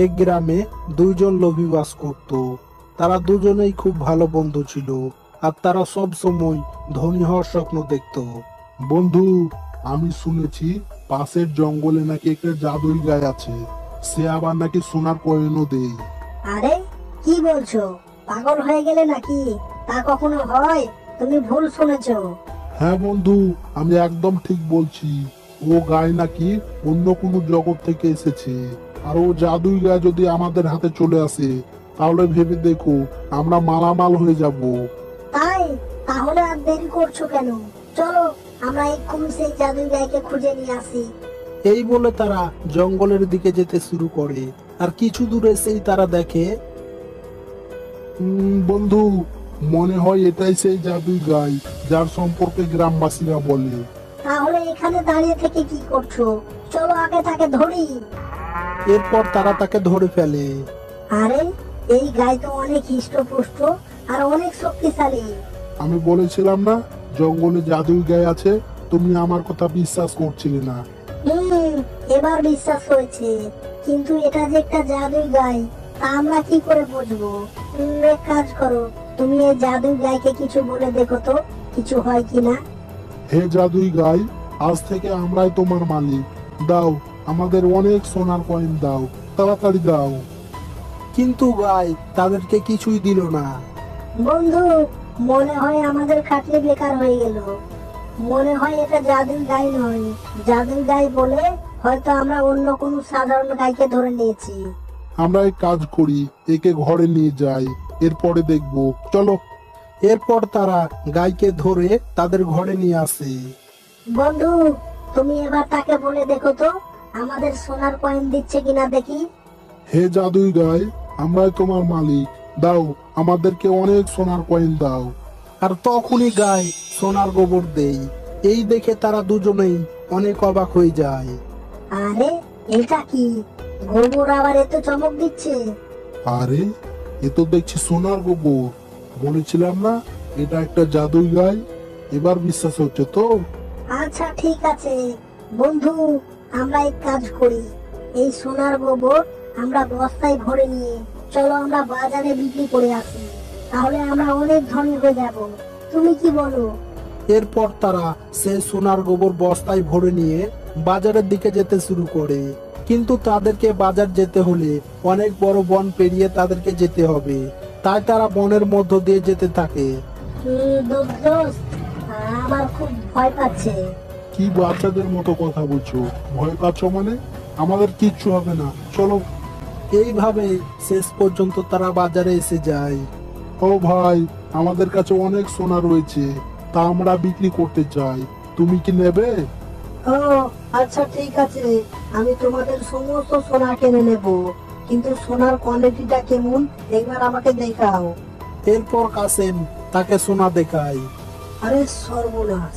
এক গ্রামে দুইজন লোভী বাস করত। তারা দুজনেই খুব ভালো বন্ধু ছিল, আর তারা সব সময় ধনী হওয়ার স্বপ্ন দেখত। বন্ধু, আমি শুনেছি পাশের জঙ্গলে নাকি একটা জাদুই গাছ আছে। সে আবার নাকি সোনার কয়েনও দেয়। আরে কি বলছো? পাগল হয়ে গেলে নাকি? তা কখনো হয়? তুমি ভুল শুনেছো। হ্যাঁ বন্ধু, আমি একদম ঠিক বলছি। ও গায়ে নাকি অন্য কোনো জগৎ থেকে এসেছে। আর ও জাদুই গায়ে যদি আমাদের হাতে চলে আসে, তাহলে ভেবে দেখো আমরা মালামাল হয়ে যাব। তাই? তাহলে আর দেরি করছো কেন? চলো আমরা এক্ষুনি সেই জাদুই গাইকে খুঁজে নিয়ে আসি। এই বলে তারা জঙ্গলের দিকে যেতে শুরু করে। আর কিছু দূরে এসেই তারা দেখে বন্ধু, মনে হয় এটাই সেই জাদুই গাই যার সম্পর্কে গ্রামবাসীরা বলে। তাহলে এখানে দাঁড়িয়ে থেকে কি করছো? চলো আগে তাকে ধরি। এরপর তারা তাকে ধরে ফেলে। আরে এই গাই তো অনেক হৃষ্টপুষ্ট আর অনেক শক্তিশালী। আমি বলেছিলাম না জঙ্গলে জাদুই গাই আছে, তুমি আমার কথা বিশ্বাস করছিলে না। হুম, এবার বিশ্বাস হয়েছে। কিন্তু এটা যে একটা জাদুই গাই তা আমরা কি করে বুঝবো? এক কাজ করো, তুমি এই জাদুই গাইকে কিছু বলে দেখো তো কিছু হয় কিনা। হে জাদুই গাই, আজ থেকে আমরাই তোমার মালিক। দাও, আমাদের অনেক সোনার কয়েন দাও, তাড়াতাড়ি দাও। কিন্তু গাই তাদেরকে কিছুই দিল না। বন্ধু, মনে হয় আমাদের খাটনি বেকার হয়ে গেল। মনে হয় এটা জাদুই গাই নয়। জাদুই গাই বলে হয়তো আমরা অন্য কোনো সাধারণ গাইকে ধরে নিয়েছি। আমরা এক কাজ করি, একে ঘরে নিয়ে যাই, এরপরে দেখবো। চলো। এরপর তারা গাইকে ধরে তাদের ঘরে নিয়ে আসে। বন্ধু, তুমি এবার তাকে বলে দেখো তো আমাদের সোনার কয়েন দিচ্ছে কিনা দেখি। হে জাদুই গাই, আমরাই তোমার মালিক। দাও, আমাদেরকে অনেক সোনার কয়েন দাও। আর তখনই গাই সোনার গোবর দেই। এই দেখে তারা দুজনেই অনেক অবাক হয়ে যায়। আরে এটা কি? গোবর আবার এত চমক দিচ্ছে। আরে, এ তো দেখছি সোনার গোবর। বলেছিলাম না এটা একটা জাদুই গাই। এবার বিশ্বাস হচ্ছে তো? আচ্ছা ঠিক আছে বন্ধু, আমরা এক কাজ করি, এই সোনার গোবর আমরা বস্তায় ভরে নিয়ে চলো আমরা বাজারে বিক্রি করে আসি। তাহলে আমরা অনেক ধনী হয়ে যাব। তুমি কি বলো? এরপর তারা সেই সোনার গোবর বস্তায় ভরে নিয়ে বাজারের দিকে যেতে শুরু করে। কিন্তু তাদেরকে বাজার যেতে হলে অনেক বড় বন পেরিয়ে তাদেরকে যেতে হবে। তাই তারা বনের মধ্য দিয়ে যেতে থাকে। দোস্ত, আমার খুব ভয় পাচ্ছে। কি বাচ্চাদের মতো কথা বলছো? ভয় পাচ্ছ মানে? আমাদের কিচ্ছু হবে না, চলো। এইভাবে শেষ পর্যন্ত তারা বাজারে এসে যায়। ও ভাই, আমাদের কাছে অনেক সোনা রয়েছে, তা আমরা বিক্রি করতে চাই। তুমি কি নেবে? ও আচ্ছা ঠিক আছে, আমি তোমাদের সমস্ত সোনা কিনে নেব, কিন্তু সোনার কোয়ালিটিটা কেমন একবার আমাকে দেখাও। এরপর কাসেম তাকে সোনা দেখায়। আরে সর্বনাশ,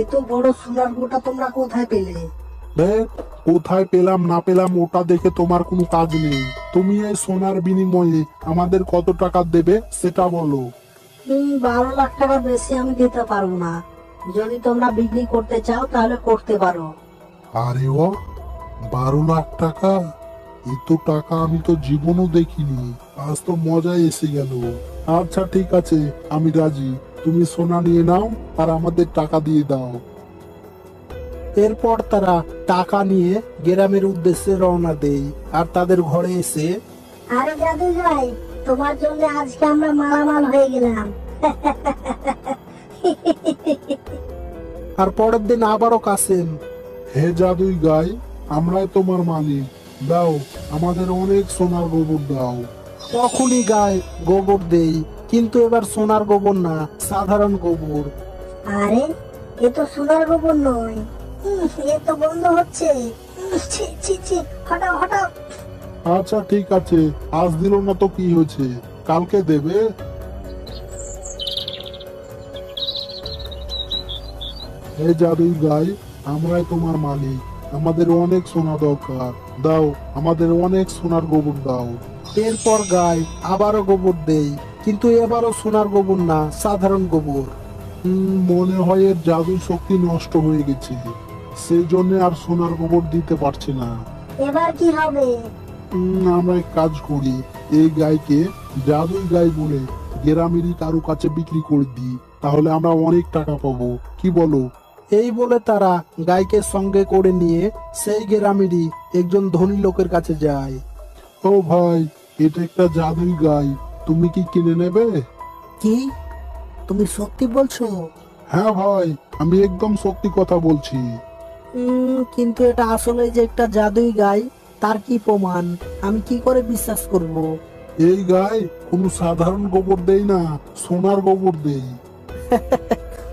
এত বড় সোনার গোটা তোমরা কোথায় পেলে? দেখ, কোথায় পেলাম না পেলাম ওটা দেখে তোমার কোনো কাজ নেই। তুমি এই সোনার বিনিময়ে আমাদের কত টাকা দেবে সেটা বলো। 12 লাখ টাকা বেশি আমি দিতে পারবো না। যদি তোমরা বিক্রি করতে চাও তাহলে করতে পারো। আরে ও, 12 লাখ টাকা! এত টাকা আমি তো জীবনও দেখিনি। আজ তো মজাই এসে গেল। আচ্ছা ঠিক আছে, আমি রাজি। তুমি সোনা নিয়ে নাও আর আমাদের টাকা দিয়ে দাও। এরপর তারা টাকা নিয়ে গ্রামের উদ্দেশ্যে রওনা দেয়। আর তাদের ঘরে এসে আরে জাদু ভাই, তোমার জন্য আজকে আমরা মালামাল হয়ে গেলাম। আর পরের দিন আবারও কাসেম হে জাদুই গাই, আমরাই তোমার মালিক। দাও, আমাদের অনেক সোনার গোবর দাও। তখনই গায়ে গোবর দেই, কিন্তু এবার সোনার গোবর না, সাধারণ গোবর। আরে এ তো সোনার গোবর নয়। এ তো বন্ধ হচ্ছে। ছি ছি ছি, হটাও হটাও। আচ্ছা ঠিক আছে, আজ দিল না তো কি হয়েছে, কালকে দেবে। হে জাদুই গাই, আমরাই তোমার মালিক। আমাদের অনেক সোনা দরকার। দাও, আমাদের অনেক সোনার গোবর দাও। এরপর গায়ে আবারও গোবর দেই, কিন্তু এবারও সোনার গোবর না, সাধারণ গোবর। মনে হয় এর জাদু শক্তি নষ্ট হয়ে গেছে, সেই জন্য আর সোনার গোবর দিতে পারছে না। এবার কি হবে? আমরা এক কাজ করি, এই গাইকে জাদুই গাই বলে গ্রামেরই কারো কাছে বিক্রি করে দিই, তাহলে আমরা অনেক টাকা পাবো, কি বলো? এই বলে তারা গাইকে সঙ্গে করে নিয়ে সেই গ্রামেরই একজন ধনী লোকের কাছে যায়। ও ভাই, এটা একটা জাদুই গাই, তুমি কি কিনে নেবে? কি তুমি সত্যি বলছো? হ্যাঁ ভাই, আমি একদম সত্যি কথা বলছি। কিন্তু এটা আসলে যে একটা জাদুই গাই, তার কি প্রমাণ? আমি কি করে বিশ্বাস করব? এই গাই কোনো সাধারণ গোবর দেই না, সোনার গোবর দেই।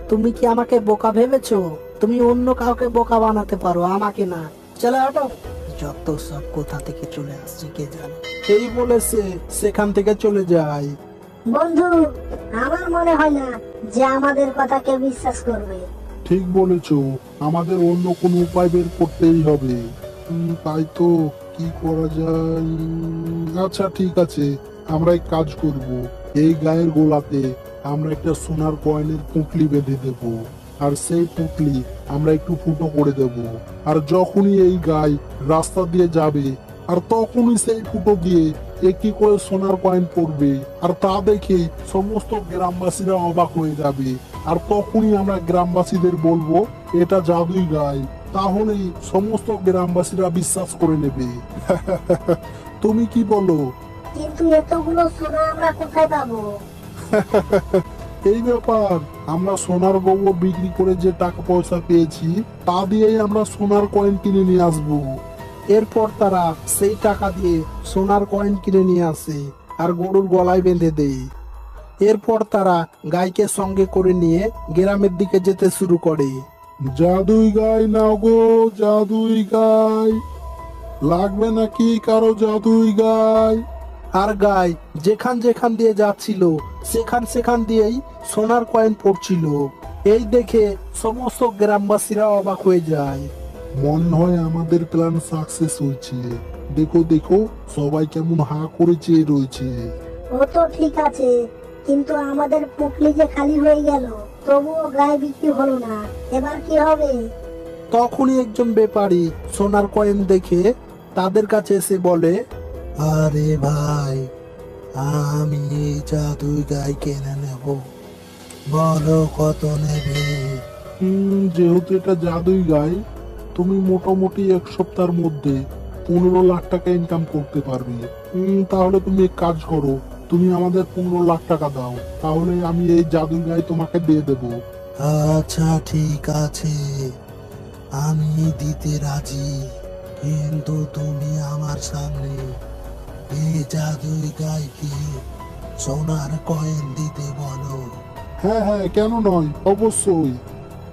তুমি কি আমাকে বোকা ভেবেছো? তুমি অন্য কাউকে বোকা বানাতে পারো, আমাকে না। চলো হটো। যত সব কোথা থেকে চলে আসছে কে জানে। এই বলে সে সেখান থেকে চলে যায়। বন্ধু, আমার মনে হয় না যে আমাদের কথা কেউ বিশ্বাস করবে। ঠিক বলেছো, আমাদের অন্য কোনো উপায় বের করতেই হবে। তাই তো, কি করা যায়? আচ্ছা ঠিক আছে, আমরা এক কাজ করব, এই গায়ের গোলাতে আমরা একটা সোনার কয়েনের পুঁটলি বেঁধে দেব, আর সেই পুঁটলি আমরা একটু ফুটো করে দেব, আর যখনই এই গাই রাস্তা দিয়ে যাবে আর তখনই সেই ফুটো দিয়ে একটি করে সোনার কয়েন পড়বে, আর তা দেখে সমস্ত গ্রামবাসীরা অবাক হয়ে যাবে, আর তখনই আমরা গ্রামবাসীদের বলবো এটা জাদুই গাই, তাহলেই সমস্ত গ্রামবাসীরা বিশ্বাস করে নেবে। তুমি কি বলো? কিন্তু এতগুলো সোনা আমরা কোথায় পাবো? এই ব্যাপার, আমরা সোনার গোবর বিক্রি করে যে টাকা পয়সা পেয়েছি তা দিয়েই আমরা সোনার কয়েন কিনে নিয়ে আসবো। এরপর তারা সেই টাকা দিয়ে সোনার কয়েন কিনে নিয়ে আসে আর গরুর গলায় বেঁধে দেয়। এরপর তারা গাইকে সঙ্গে করে নিয়ে গ্রামের দিকে যেতে শুরু করে। জাদুই গাই নাও গো, জাদুই গাই, লাগবে নাকি কারো জাদুই গাই? আর গাই যেখান যেখান দিয়ে যাচ্ছিল সেখান সেখান দিয়েই সোনার কয়েন পড়ছিল। এই দেখে সমস্ত গ্রামবাসীরা অবাক হয়ে যায়। মনে হয় আমাদের প্ল্যান সাকসেস হয়েছে, দেখো দেখো সবাই কেমন হা করে চেয়ে রয়েছে। ও তো ঠিক আছে, কিন্তু আমাদের পুটলি যে খালি হয়ে গেল, তবুও গায়ে বিক্রি হলো না। এবার কি হবে? তখনই একজন ব্যাপারী সোনার কয়েন দেখে তাদের কাছে এসে বলে, আরে ভাই, আমি এই জাদুই গাই কিনে নেব, বলো কত নেবে? যেহেতু এটা জাদুই গাই, তুমি মোটামুটি এক সপ্তাহের মধ্যে 15 লাখ টাকা ইনকাম করতে পারবে। তাহলে তুমি এক কাজ করো, তুমি আমাদের 15 লাখ টাকা দাও, তাহলে আমি এই জাদুই গাই তোমাকে দিয়ে দেবো। আচ্ছা ঠিক আছে, আমি দিতে রাজি, কিন্তু তুমি আমার সামনে এই জাদুই গাইকে সোনার কয়েন দিতে বলো। হ্যাঁ হ্যাঁ, কেন নয়, অবশ্যই।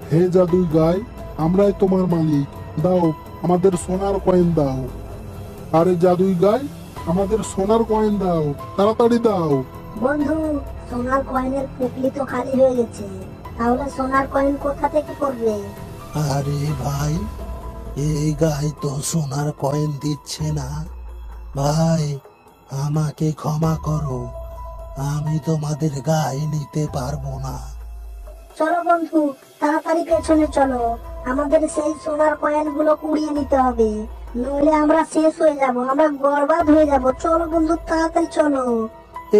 হে জাদুই গাই, আমরাই তোমার মালিক, দাও আমাদের সোনার কয়েন দাও। আরে জাদুই গাই, আমাদের সোনার কয়েন দাও, তাড়াতাড়ি দাও। বন্ধু, সোনার কয়েনের পুটলি তো খালি হয়ে গেছে, তাহলে সোনার কয়েন কোথা থেকে করবে? আরে ভাই, এই গাই তো সোনার কয়েন দিচ্ছে না। ভাই, আমাকে ক্ষমা করো, আমি তোমাদের গাই নিতে পারবো না। চলো বন্ধু, তাড়াতাড়ি পেছনে চলো, আমাদের সেই সোনার কয়েন গুলো কুড়িয়ে নিতে হবে, নইলে আমরা শেষ হয়ে যাব, আমরা বরবাদ হয়ে যাব। চলো বন্ধু, তাড়াতাড়ি চলো।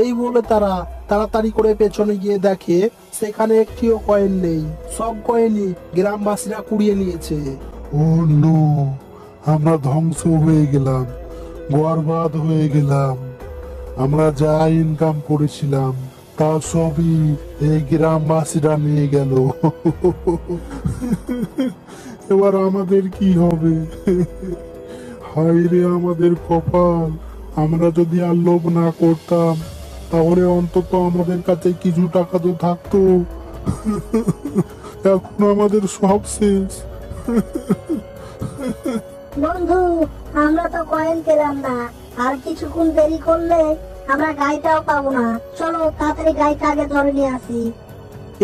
এই বলে তারা তাড়াতাড়ি করে পেছনে গিয়ে দেখে সেখানে একটিও কয়েন নেই, সব কয়েনই গ্রামবাসীরা কুড়িয়ে নিয়েছে। ও নো, আমরা ধ্বংস হয়ে গেলাম, বরবাদ হয়ে গেলাম। আমরা যা ইনকাম করেছিলাম তা সবই এই গ্রামবাসীরা নিয়ে গেল। এবার আমাদের কি হবে? হায় রে আমাদের কপাল, আমরা যদি আর লোভ না করতাম তাহলে অন্তত আমাদের কাছে কিছু টাকা তো থাকতো। এখন আমাদের সব শেষ। বন্ধু, আমরা তো কয়েন পেলাম না, আর কিছুক্ষণ দেরি করলে আমরা গাইটাও পাবো না। চলো তাড়াতাড়ি গাইটা আগে ধরে নিয়ে আসি।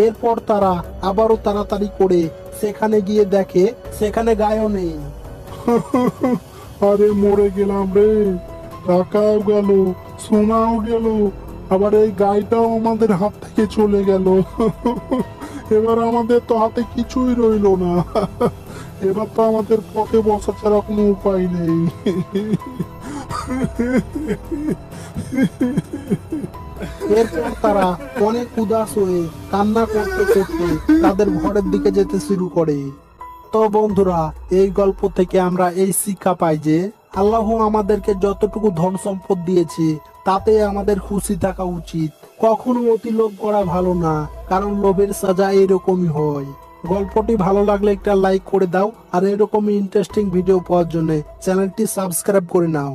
এরপর তারা আবারও তাড়াতাড়ি করে সেখানে গিয়ে দেখে সেখানে গায়ও নেই। আরে মরে গেলাম রে, টাকাও গেল, সোনাও গেল, আবার এই গাইটাও আমাদের হাত থেকে চলে গেল। এবার আমাদের তো হাতে কিছুই রইলো না। এবার তো আমাদের পথে বসা ছাড়া কোনো উপায় নেই। এরপর তারা অনেক উদাস হয়ে কান্না করতে করতে তাদের ঘরের দিকে যেতে শুরু করে। তো বন্ধুরা, এই গল্প থেকে আমরা এই শিক্ষা পাই যে আল্লাহ আমাদেরকে যতটুকু ধন সম্পদ দিয়েছে তাতে আমাদের খুশি থাকা উচিত। কখনো অতি লোভ করা ভালো না, কারণ লোভের সাজা এরকমই হয়। গল্পটি ভালো লাগলে একটা লাইক করে দাও, আর এরকমই ইন্টারেস্টিং ভিডিও পাওয়ার জন্য চ্যানেলটি সাবস্ক্রাইব করে নাও।